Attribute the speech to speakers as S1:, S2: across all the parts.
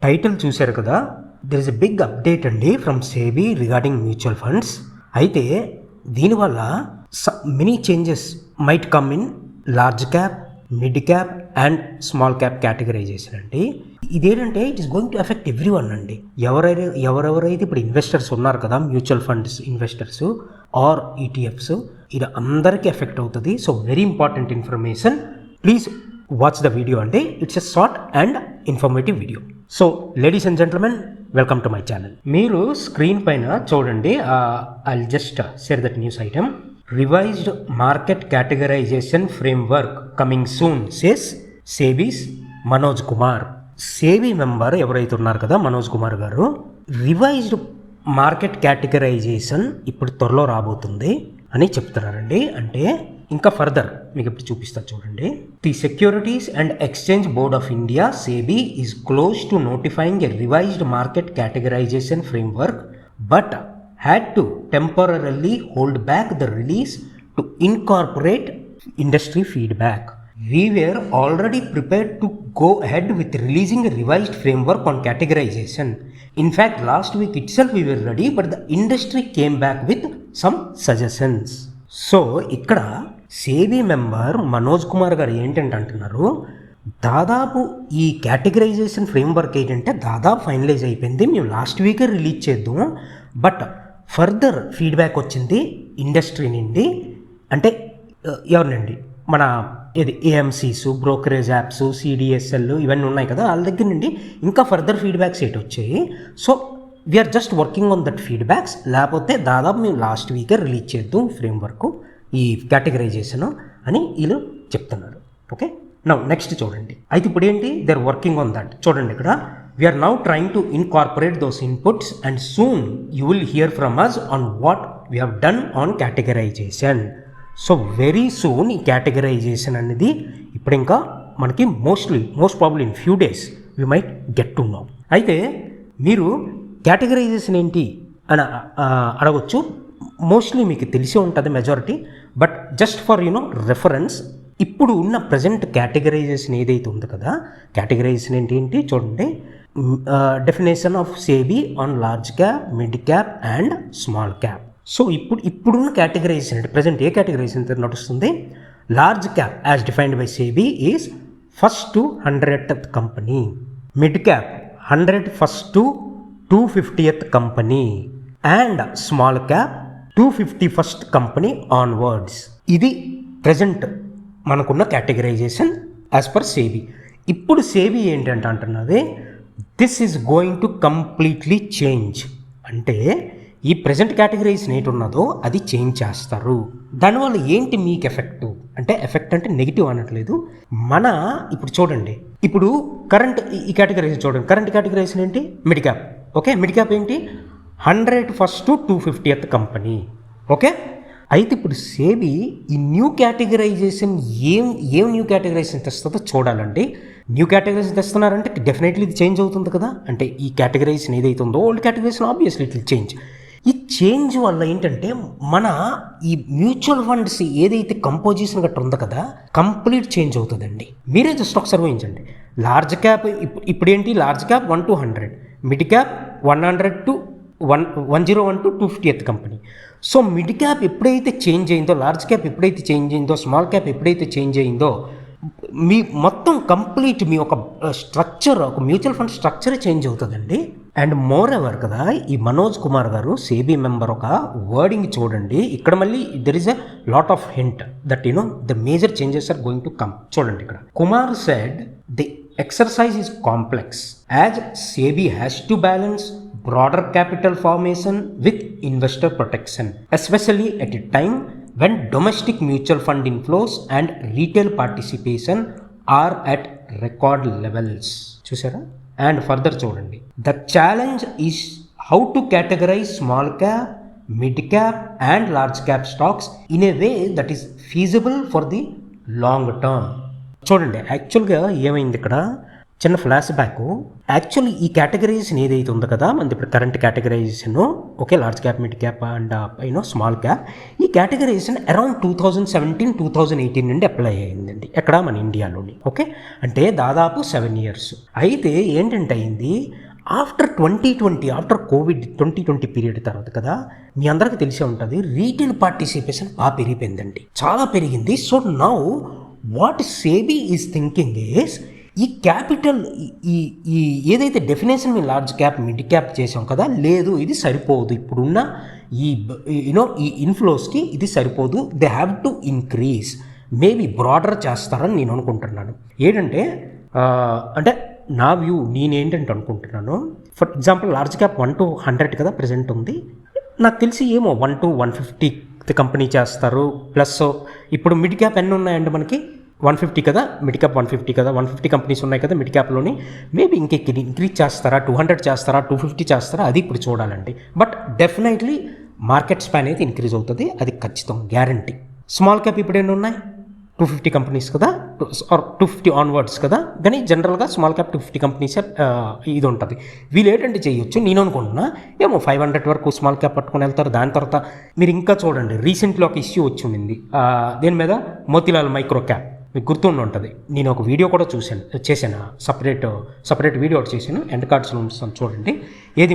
S1: Title చూశారు కదా, there is a big update అండి from SEBI regarding mutual funds. అయితే దీనివల్ల many changes might come in large cap, mid cap and small cap categorisation అండి. ఇదేంటంటే it is going to affect everyone అండి. ఎవరెవరైతే ఇప్పుడు ఇన్వెస్టర్స్ ఉన్నారు కదా, mutual funds investors or ETFs, ఇది అందరికీ ఎఫెక్ట్ అవుతుంది. So very important information, please watch the video అండి. It's a short and informative video. So ladies and gentlemen, welcome to my channel. మీరు స్క్రీన్ పైన చూడండి, I just share that news item. Revised market categorisation framework coming soon says SEBI's Manoj Kumar. SEBI member ఎవరైతే ఉన్నారు కదా మనోజ్ కుమార్ గారు, revised market categorisation ఇప్పుడు త్వరలో రాబోతుంది అని చెప్తున్నారండి. అంటే ఇంకా ఫర్దర్ మీకు ఇప్పుడు చూపిస్తారు చూడండి. The securities and exchange board of India సేబీ is close to notifying a revised market categorisation framework but had to temporarily hold back the release to incorporate industry feedback. We were already prepared to go ahead with releasing a revised framework on categorization. In fact, last week itself we were ready, but the industry came back with some suggestions. So, ఇక్కడ సేబీ member Manoj Kumar గారు ఏంటంటే అంటున్నారు, దాదాపు ఈ categorisation framework ఏంటంటే దాదాపు finalise అయిపోయింది, మేము లాస్ట్ వీకే రిలీజ్ చేద్దాం, బట్ ఫర్దర్ ఫీడ్బ్యాక్ వచ్చింది ఇండస్ట్రీ నుండి. అంటే ఎవరినండి, మన ఏది ఏఎంసీస్, బ్రోకరేజ్ యాప్స్, సిడిఎస్ఎల్ ఇవన్నీ ఉన్నాయి కదా, వాళ్ళ దగ్గర నుండి ఇంకా ఫర్దర్ ఫీడ్బ్యాక్స్ ఏంటి వచ్చాయి. So we are just working on that feedbacks, లేకపోతే దాదాపు మేము లాస్ట్ వీకే రిలీజ్ చేద్దాం ఫ్రేమ్వర్క్ ఈ కేటగరైజేషన్ అని వీళ్ళు చెప్తున్నారు. ఓకే, నౌ నెక్స్ట్ చూడండి. అయితే ఇప్పుడు ఏంటి, they are working on that. చూడండి ఇక్కడ, we are now trying to incorporate those inputs and soon you will hear from us on what we have done on categorization. So very soon ఈ categorization అనేది ఇప్పుడు ఇంకా మనకి most probably in few days we might get to know. అయితే మీరు categorization ఏంటి అని అడగొచ్చు. మోస్ట్లీ మీకు తెలిసే ఉంటుంది majority, but just for reference, ఇప్పుడు ఉన్న ప్రజెంట్ కేటగరైజేషన్ ఏదైతే ఉందో కదా, కేటగరైజేషన్ ఏంటి చూడండి. Definition of సేబీ on large cap, mid cap and small cap. So ఇప్పుడున్న కేటగరైజేషన్ అంటే ప్రజెంట్ ఏ కేటగరైజేషన్ నడుస్తుంది, large cap as defined by సేబీ is first to 100th company, mid cap 100 first to 250th company and small cap 251st company onwards. ఇది present మనకున్న categorisation as per సేబీ. ఇప్పుడు సేబీ ఏంటంటే అంటున్నది, this is going to completely change. అంటే ఈ present categorisation ఏంటి ఉన్నదో అది చేంజ్ చేస్తారు. దానివల్ల ఏంటి మీకు ఎఫెక్ట్ అంటే నెగిటివ్ అనట్లేదు. మన ఇప్పుడు చూడండి, ఇప్పుడు కరెంట్ ఈ కేటగరైజేషన్ చూడండి. కరెంట్ కేటగరైజేషన్ ఏంటి, mid cap. Okay, mid cap ఏంటి 100 first to 250th company. Okay, అయితే ఇప్పుడు సేబీ ఈ న్యూ కేటగరైజేషన్ ఏం న్యూ కేటగరైజేషన్ తెస్తుందో చూడాలండి. న్యూ కేటగరైజేషన్ తెస్తున్నారంటే డెఫినెట్లీ ఇది చేంజ్ అవుతుంది కదా. అంటే ఈ కేటగరైజేషన్ ఏదైతే ఉందో old categorisation obviously it will change. ఈ చేంజ్ వల్ల ఏంటంటే మన ఈ మ్యూచువల్ ఫండ్స్ ఏదైతే కంపోజిషన్ గట్రా ఉందో కదా, కంప్లీట్ చేంజ్ అవుతుందండి. మీరే జస్ట్ ఒకసారి ఊహించండి. లార్జ్ క్యాప్ ఇప్పుడు ఏంటి, large cap 1 to 100, mid cap 100 to 101 to 250th company. So mid cap ఎప్పుడైతే చేంజ్ అయిందో, లార్జ్ క్యాప్ ఎప్పుడైతే చేంజ్ అయిందో, స్మాల్ క్యాప్ ఎప్పుడైతే చేంజ్ అయిందో, మీ మొత్తం కంప్లీట్ మీ ఒక స్ట్రక్చర్, ఒక మ్యూచువల్ ఫండ్ స్ట్రక్చరే చేంజ్ అవుతుందండి. అండ్ మోర్ ఎవర్ కదా, ఈ మనోజ్ కుమార్ గారు సేబీ మెంబర్ ఒక వర్డింగ్ చూడండి. ఇక్కడ మళ్ళీ there is a lot of hint that the major changes are going to come. చూడండి ఇక్కడ, Kumar said the exercise is complex as SEBI has to balance broader capital formation with investor protection, especially at a time when domestic mutual fund inflows and retail participation are at record levels. చూసారా? And further చూడండి, the challenge is how to categorize small cap, mid cap and large cap stocks in a way that is feasible for the long term. చూడండి, యాక్చువల్గా ఏమైంది ఇక్కడ, చిన్న flash back. Actually ఈ categorisation ఏదైతే ఉందో కదా మనది ఇప్పుడు current categorisation, okay, large cap, mid cap and small cap, ఈ కేటగరైజేషన్ అరౌండ్ 2017-2018 నుండి అప్లై అయ్యిందండి ఎక్కడ మన ఇండియాలోని. ఓకే, అంటే దాదాపు 7 years. అయితే ఏంటంటే అయింది ఆఫ్టర్ 2020, ఆఫ్టర్ కోవిడ్ 2020 పీరియడ్ తర్వాత కదా, మీ అందరికీ తెలిసే ఉంటుంది రీటైల్ పార్టిసిపేషన్ బాగా పెరిగిపోయిందండి, చాలా పెరిగింది. So now what SEBI is thinking is ఈ క్యాపిటల్ ఈ ఏదైతే డెఫినేషన్ మేము లార్జ్ క్యాప్, మిడ్ క్యాప్ చేసాం కదా, లేదు ఇది సరిపోదు, ఇప్పుడున్న ఈ ఈ ఇన్ఫ్లోస్కి ఇది సరిపోదు, they have to increase, maybe broader చేస్తారని నేను అనుకుంటున్నాను. ఏంటంటే అంటే నా వ్యూ, నేనేంటంటే అనుకుంటున్నాను, for example large cap 1 to 100 కదా ప్రజెంట్ ఉంది, నాకు తెలిసి ఏమో 1 to 150 కంపెనీ చేస్తారు. ప్లస్ ఇప్పుడు మిడ్ క్యాప్ ఎన్ని ఉన్నాయండి మనకి, 150 కదా, మిడ్ క్యాప్ 150 కదా, 150 కంపెనీస్ ఉన్నాయి కదా మిడ్ క్యాప్లోని. మేబీ ఇంక్రీజ్ చేస్తారా, 200 చేస్తారా, 250 చేస్తారా, అది ఇప్పుడు చూడాలండి. బట్ డెఫినెట్లీ మార్కెట్ స్పాన్ అయితే ఇంక్రీజ్ అవుతుంది, అది ఖచ్చితం, గ్యారంటీ. స్మాల్ క్యాప్ ఇప్పుడు ఎన్ని ఉన్నాయి, 250 కంపెనీస్ కదా, ఆర్ 250 ఆన్వర్డ్స్ కదా, కానీ జనరల్గా స్మాల్ క్యాప్ 250 కంపెనీస్ ఇది ఉంటుంది. వీళ్ళు ఏంటంటే చేయొచ్చు, నేను అనుకుంటున్నా ఏమో 500 వరకు స్మాల్ క్యాప్ పట్టుకొని వెళ్తారు. దాని తర్వాత మీరు ఇంకా చూడండి, రీసెంట్లీ ఒక ఇష్యూ వచ్చి ఉంది దేని మీద, మోతీలాల్ మైక్రో క్యాప్, మీకు గుర్తుండి ఉంటుంది. నేను ఒక వీడియో కూడా చేశాను, సపరేట్ వీడియో ఒకటి చేశాను, ఎండ్ కార్డ్స్లో ఉంచుతాను చూడండి. ఏది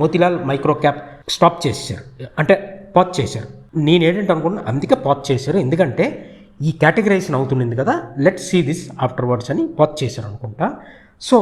S1: మోతీలాల్ మైక్రో క్యాప్ స్టాప్ చేశారు, అంటే పాజ్ చేశారు. నేను ఏంటంటే అనుకున్నా అందుకే పాజ్ చేశారు, ఎందుకంటే ఈ కేటగరైజేషన్ అవుతుంది కదా, లెట్స్ సీ దిస్ ఆఫ్టర్వర్డ్స్ అని పాజ్ చేశారు అనుకుంటా. సో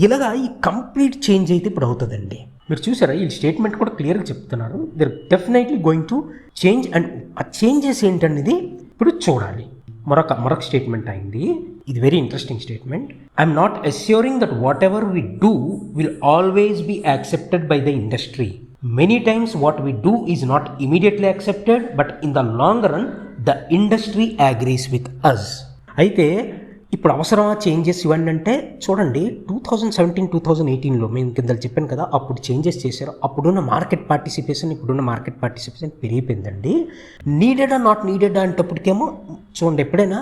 S1: ఇలాగా ఈ కంప్లీట్ చేంజ్ అయితే ఇప్పుడు అవుతుందండి. మీరు చూసారా, ఈ స్టేట్మెంట్ కూడా క్లియర్గా చెప్తున్నారు, they definitely going to change, and ఆ చేంజెస్ ఏంటనేది ఇప్పుడు చూడాలి. మరొక స్టేట్మెంట్ అయింది, ఇది very interesting statement. I'm not assuring that whatever we do will always be accepted by the industry. Many times what we do is not immediately accepted, but in the long run the industry agrees with us. అయితే ఇప్పుడు అవసరమా changes ఇవన్నీ అంటే చూడండి, 2017-2018లో మేము కింద చెప్పాను కదా, అప్పుడు చేంజెస్ చేశారు. అప్పుడున్న మార్కెట్ పార్టిసిపేషన్ ఇప్పుడున్న మార్కెట్ పార్టిసిపేషన్ పెరిగిపోయిందండి. నీడెడ్ ఆ నాట్ నీడెడ్ అంటప్పటికేమో చూడండి, ఎప్పుడైనా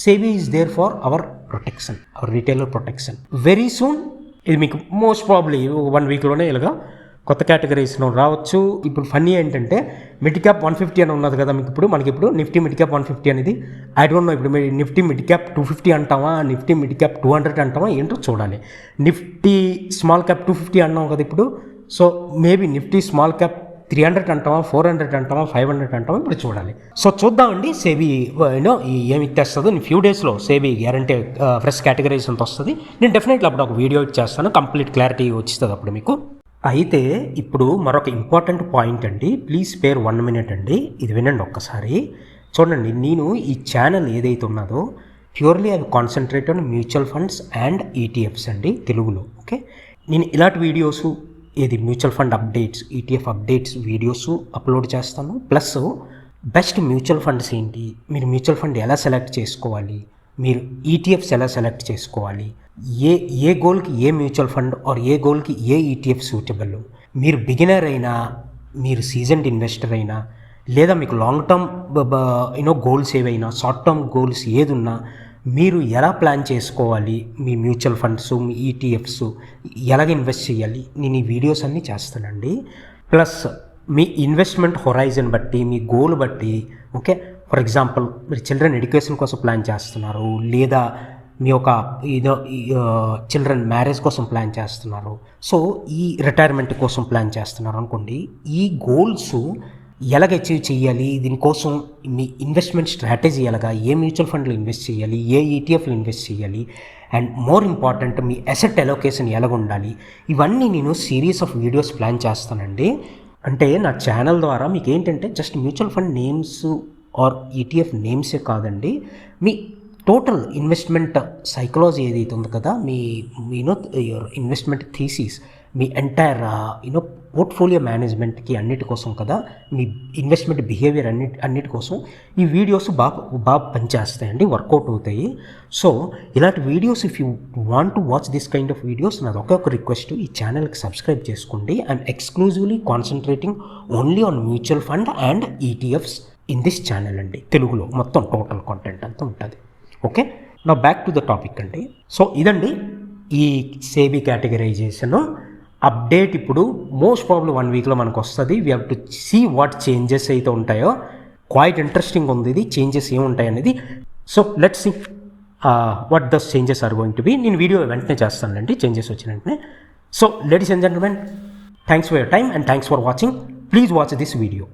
S1: SEBI is there for our protection, our retailer protection. Very soon ఇది మీకు మోస్ట్ ప్రాబ్లీ 1 weekలోనే ఇలాగా కొత్త కేటగరీస్లో రావచ్చు. ఇప్పుడు ఫన్నీ ఏంటంటే మిడ్ క్యాప్ 150 అని ఉన్నది కదా, మనకి ఇప్పుడు నిఫ్టీ మిడ్ క్యాప్ 150 అనేది ఐ డోంట్ నో, ఇప్పుడు నిఫ్టీ మిడ్ క్యాప్ 250 అంటామా, నిఫ్టీ మిడ్ క్యాప్ 200 అంటామా, ఏంటో చూడాలి. నిఫ్టీ స్మాల్ క్యాప్ 250 అన్నాం కదా ఇప్పుడు, so maybe Nifty small cap 300 అంటామా, 400 అంటామా, 500 అంటామా, ఇప్పుడు చూడాలి. సో చూద్దామండి సెబీ ఏమి తెస్తుందో. ఫ్యూ డేస్లో సెబీ గ్యారంటీ ఫ్రెష్ కేటగరీస్ అంత వస్తుంది. నేను డెఫినెట్లీ అప్పుడు ఒక వీడియో చేస్తాను, కంప్లీట్ క్లారిటీ వచ్చిస్తుంది అప్పుడు మీకు. అయితే ఇప్పుడు మరొక ఇంపార్టెంట్ పాయింట్ అండి, ప్లీజ్ స్పేర్ 1 minute అండి, ఇది వినండి ఒక్కసారి. చూడండి, నేను ఈ ఛానల్ ఏదైతే ఉన్నదో ప్యూర్లీ అవి concentrate on mutual funds and ETFs అండి తెలుగులో. ఓకే, నేను ఇలాంటి వీడియోస్ ఏది mutual fund updates, ETF updates videos upload చేస్తాను. ప్లస్ బెస్ట్ మ్యూచువల్ ఫండ్స్ ఏంటి, మీరు మ్యూచువల్ ఫండ్ ఎలా సెలెక్ట్ చేసుకోవాలి, మీరు ఈటీఎఫ్స్ ఎలా సెలెక్ట్ చేసుకోవాలి, ఏ గోల్కి ఏ మ్యూచువల్ ఫండ్ ఆర్ ఏ గోల్కి ఏ ఈటీఎఫ్ సూటబుల్, మీరు బిగినర్ అయినా, మీరు సీజన్డ్ ఇన్వెస్టర్ అయినా, లేదా మీకు లాంగ్ టర్మ్ గోల్స్ ఏవైనా, షార్ట్ టర్మ్ గోల్స్ ఏది ఉన్నా, మీరు ఎలా ప్లాన్ చేసుకోవాలి, మీ మ్యూచువల్ ఫండ్స్, మీ ఈటీఎఫ్స్ ఎలాగ ఇన్వెస్ట్ చేయాలి, నేను ఈ వీడియోస్ అన్నీ చేస్తానండి. ప్లస్ మీ ఇన్వెస్ట్మెంట్ హొరైజన్ బట్టి, మీ గోల్ బట్టి, ఓకే, ఫర్ ఎగ్జాంపుల్ మీరు చిల్డ్రన్ ఎడ్యుకేషన్ కోసం ప్లాన్ చేస్తున్నారు, లేదా మీ యొక్క చిల్డ్రన్ మ్యారేజ్ కోసం ప్లాన్ చేస్తున్నారు, సో ఈ రిటైర్మెంట్ కోసం ప్లాన్ చేస్తున్నారు అనుకోండి, ఈ గోల్స్ ఎలాగ అచీవ్ చేయాలి, దీనికోసం మీ ఇన్వెస్ట్మెంట్ స్ట్రాటజీ ఎలాగా, ఏ మ్యూచువల్ ఫండ్లో ఇన్వెస్ట్ చేయాలి, ఏ ఈటీఎఫ్లో ఇన్వెస్ట్ చేయాలి, and more important me asset allocation ఎలాగ ఉండాలి, ఇవన్నీ నేను సిరీస్ ఆఫ్ వీడియోస్ ప్లాన్ చేస్తానండి. అంటే నా ఛానల్ ద్వారా మీకు ఏంటంటే just mutual fund names or ETF నేమ్సే కాదండి, మీ టోటల్ ఇన్వెస్ట్మెంట్ సైకాలజీ ఏదైతే ఉంది కదా, మీ యువర్ ఇన్వెస్ట్మెంట్ థీసిస్, మీ ఎంటైర్ పోర్ట్ఫోలియో మేనేజ్మెంట్కి అన్నిటి కోసం కదా, మీ ఇన్వెస్ట్మెంట్ బిహేవియర్ అన్నిటి కోసం ఈ వీడియోస్ బాగా పనిచేస్తాయండి, వర్కౌట్ అవుతాయి. సో ఇలాంటి videos if you want to watch this kind of videos, నాది ఒక రిక్వెస్ట్, ఈ ఛానల్కి సబ్స్క్రైబ్ చేసుకోండి. I'm exclusively concentrating only on mutual fund and ETFs in this channel అండి, తెలుగులో మొత్తం టోటల్ కాంటెంట్ అంతా ఉంటుంది. ఓకే, నా బ్యాక్ టు ద టాపిక్ అండి. సో ఇదండి ఈ సేబీ కేటగరైజేషన్ అప్డేట్ ఇప్పుడు మోస్ట్ ప్రాబ్లమ్ 1 వీక్లో మనకు వస్తుంది. We have to see what changes అయితే ఉంటాయో. క్వైట్ ఇంట్రెస్టింగ్ ఉంది ఇది, చేంజెస్ ఏముంటాయి అనేది. So let's see what these changes are going to be. నేను వీడియో వెంటనే చేస్తానండి చేంజెస్ వచ్చిన వెంటనే. So ladies and gentlemen, thanks for your time and thanks for watching. Please watch this video.